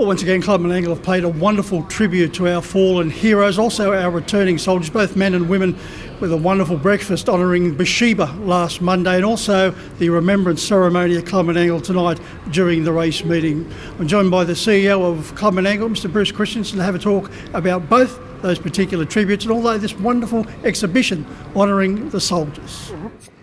Well, once again, Clubman Angle have paid a wonderful tribute to our fallen heroes, also our returning soldiers, both men and women, with a wonderful breakfast honouring Beersheba last Monday, and also the remembrance ceremony at Clubman Angle tonight during the race meeting. I'm joined by the CEO of Clubman Angle, Mr. Bruce Christison, to have a talk about both those particular tributes and although this wonderful exhibition honouring the soldiers.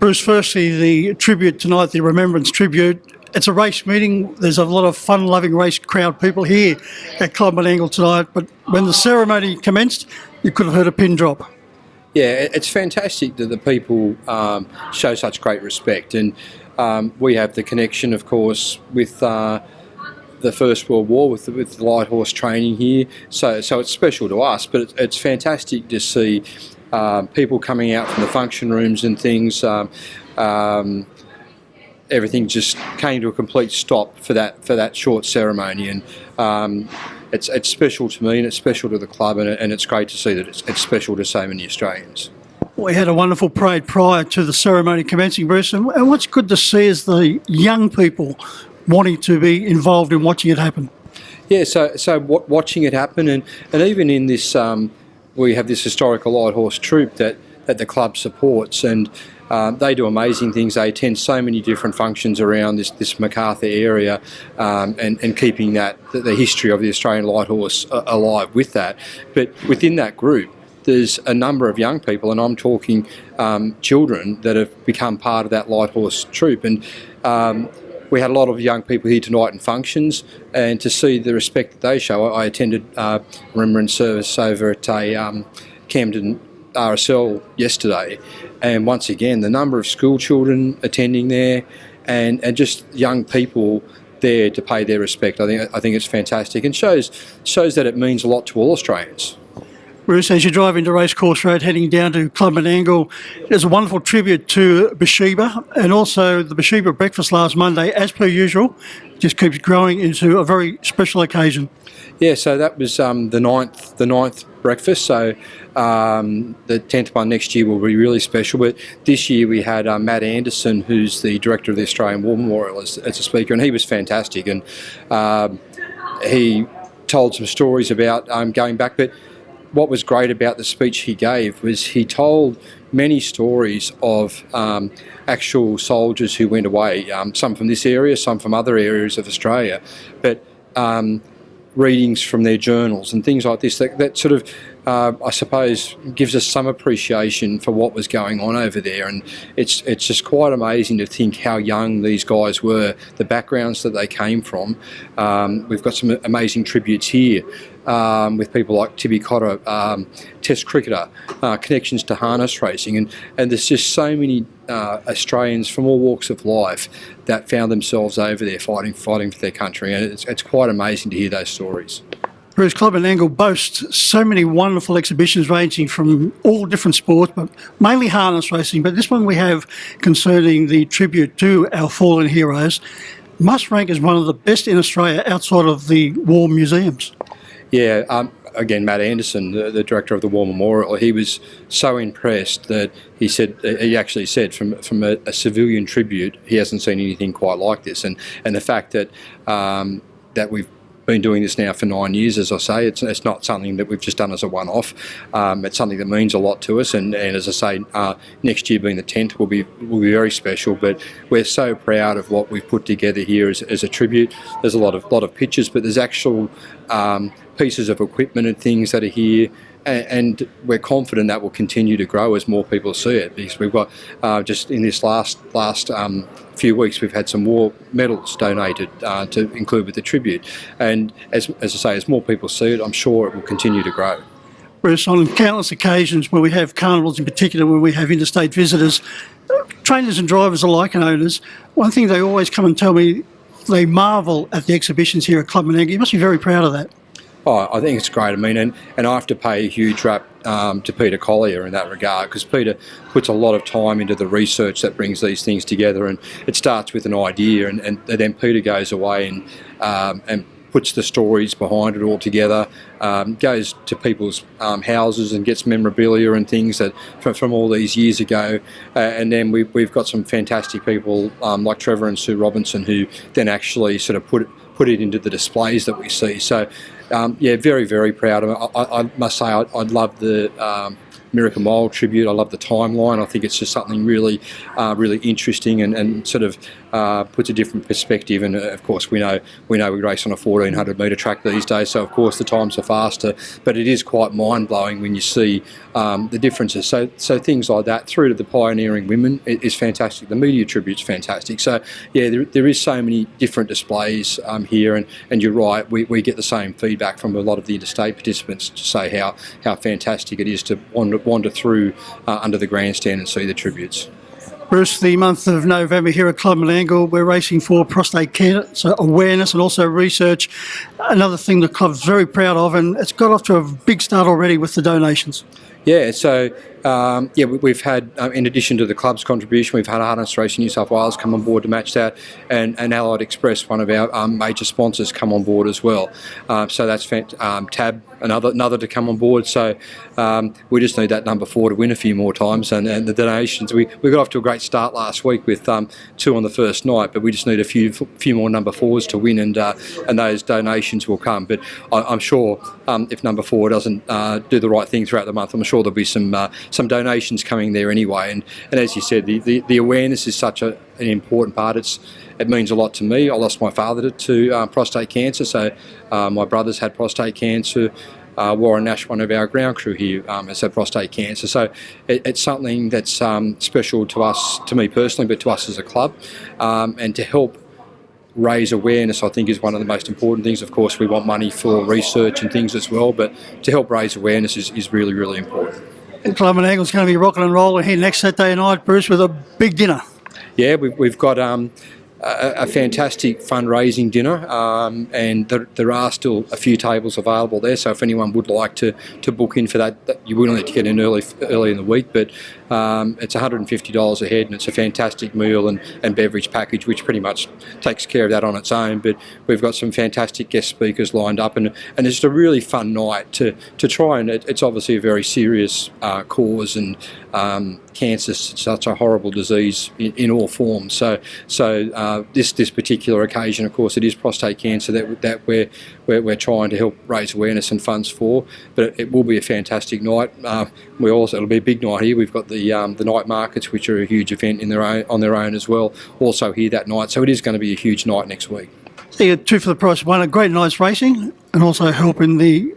Bruce, firstly, the tribute tonight, the remembrance tribute. It's a race meeting. There's a lot of fun-loving race crowd people here at Clubman Angle tonight, but when the ceremony commenced, you could have heard a pin drop. Yeah, it's fantastic that the people show such great respect, and we have the connection, of course, with the First World War, with the light horse training here. So it's special to us, but it's fantastic to see people coming out from the function rooms and things. Everything just came to a complete stop for that short ceremony, and it's special to me and it's special to the club, and it's great to see that it's special to so many Australians. We had a wonderful parade prior to the ceremony commencing, Bruce, and what's good to see is the young people wanting to be involved in watching it happen. Yeah, so watching it happen, and even in this, we have this historical light horse troop that the club supports, and they do amazing things. They attend so many different functions around this Macarthur area, and keeping the history of the Australian light horse alive with that. But within that group, there's a number of young people, and I'm talking children that have become part of that light horse troop. And we had a lot of young people here tonight in functions, and to see the respect that they show, I attended a remembrance service over at a Camden RSL yesterday, and once again the number of school children attending there, and just young people there to pay their respect. I think it's fantastic, and shows that it means a lot to all Australians. Bruce, as you drive into Racecourse Road heading down to Clubman Angle, there's a wonderful tribute to Beersheba, and also the Beersheba Breakfast last Monday, as per usual, just keeps growing into a very special occasion. Yeah, so that was the ninth breakfast. So the 10th one next year will be really special. But this year we had Matt Anderson, who's the director of the Australian War Memorial, as a speaker, and he was fantastic. And he told some stories about going back. But what was great about the speech he gave was he told many stories of actual soldiers who went away, some from this area, some from other areas of Australia, but readings from their journals and things like this that sort of, I suppose, gives us some appreciation for what was going on over there. And it's just quite amazing to think how young these guys were, the backgrounds that they came from. We've got some amazing tributes here with people like Tibby Cotter, Test cricketer, connections to harness racing, and there's just so many Australians from all walks of life that found themselves over there fighting for their country, and it's quite amazing to hear those stories. Bruce, Clubman Angle boasts so many wonderful exhibitions ranging from all different sports, but mainly harness racing. But this one we have concerning the tribute to our fallen heroes must rank as one of the best in Australia outside of the war museums. Yeah, again, Matt Anderson, the director of the War Memorial, he was so impressed that he actually said from a civilian tribute, he hasn't seen anything quite like this. And the fact that that we've been doing this now for 9 years, as I say, it's not something that we've just done as a one-off. It's something that means a lot to us, and as I say, next year being the 10th will be very special. But we're so proud of what we've put together here as a tribute. There's a lot of pictures, but there's actual pieces of equipment and things that are here, and we're confident that will continue to grow as more people see it, because we've got just in this last few weeks we've had some war medals donated to include with the tribute, and as I say, as more people see it, I'm sure it will continue to grow. Bruce, on countless occasions where we have carnivals in particular, when we have interstate visitors, trainers and drivers alike and owners, one thing they always come and tell me, they marvel at the exhibitions here at Clubman Angle. You must be very proud of that. Oh, I think it's great. I mean, and I have to pay a huge rap to Peter Collier in that regard, because Peter puts a lot of time into the research that brings these things together, and it starts with an idea, and then Peter goes away and puts the stories behind it all together, goes to people's houses and gets memorabilia and things that from all these years ago, and then we've got some fantastic people like Trevor and Sue Robinson who then actually sort of put put it into the displays that we see. So, yeah, very, very proud of it. I must say I love the Miracle Mile tribute. I love the timeline. I think it's just something really, really interesting and sort of puts a different perspective. And of course, we know we race on a 1400 metre track these days, so of course the times are faster. But it is quite mind blowing when you see the differences. So things like that through to the pioneering women is fantastic. The media tribute's fantastic. So yeah, there is so many different displays here, and you're right. We get the same feedback from a lot of the interstate participants to say how fantastic it is to wander through under the grandstand and see the tributes. Bruce, the month of November here at Clubman Angle, we're racing for prostate cancer awareness and also research. Another thing the club's very proud of, and it's got off to a big start already with the donations. Yeah, so we've had, in addition to the club's contribution, we've had Harness Racing New South Wales come on board to match that, and Allied Express, one of our major sponsors, come on board as well. So that's Tab, another to come on board. So we just need that number 4 to win a few more times, and the donations. We got off to a great start last week with 2 on the first night, but we just need a few more number 4s to win, and those donations will come. But I'm sure if number 4 doesn't do the right thing throughout the month, I'm sure there'll be some donations coming there anyway. And as you said, the awareness is such an important part. It means a lot to me. I lost my father to prostate cancer, so my brother's had prostate cancer. Warren Nash, one of our ground crew here, has had prostate cancer. So it's something that's special to us, to me personally, but to us as a club. And to help raise awareness, I think, is one of the most important things. Of course, we want money for research and things as well, but to help raise awareness is really, really important. And Clubman Angle's going to be rocking and rolling here next Saturday night, Bruce, with a big dinner. Yeah, we've got a fantastic fundraising dinner, and there are still a few tables available there. So if anyone would like to book in for that, you will need to get in early in the week. But it's $150 a head, and it's a fantastic meal and beverage package, which pretty much takes care of that on its own. But we've got some fantastic guest speakers lined up, and it's just a really fun night to try. And it's obviously a very serious cause, and cancer is such a horrible disease in all forms. So this particular occasion, of course, it is prostate cancer that we're trying to help raise awareness and funds for. But it will be a fantastic night. It'll be a big night here. We've got the night markets, which are a huge event on their own as well, also here that night. So it is going to be a huge night next week. So you get 2 for the price of 1, a great night's racing, and also helping the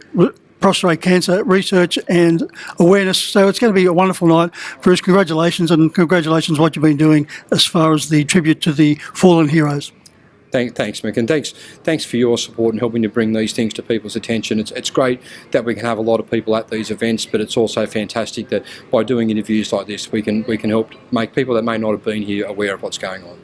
prostate cancer research and awareness. So it's going to be a wonderful night. Bruce, congratulations, and congratulations what you've been doing as far as the tribute to the fallen heroes. Thanks, Mick, and thanks for your support and helping to bring these things to people's attention. It's great that we can have a lot of people at these events, but it's also fantastic that by doing interviews like this, we can help make people that may not have been here aware of what's going on.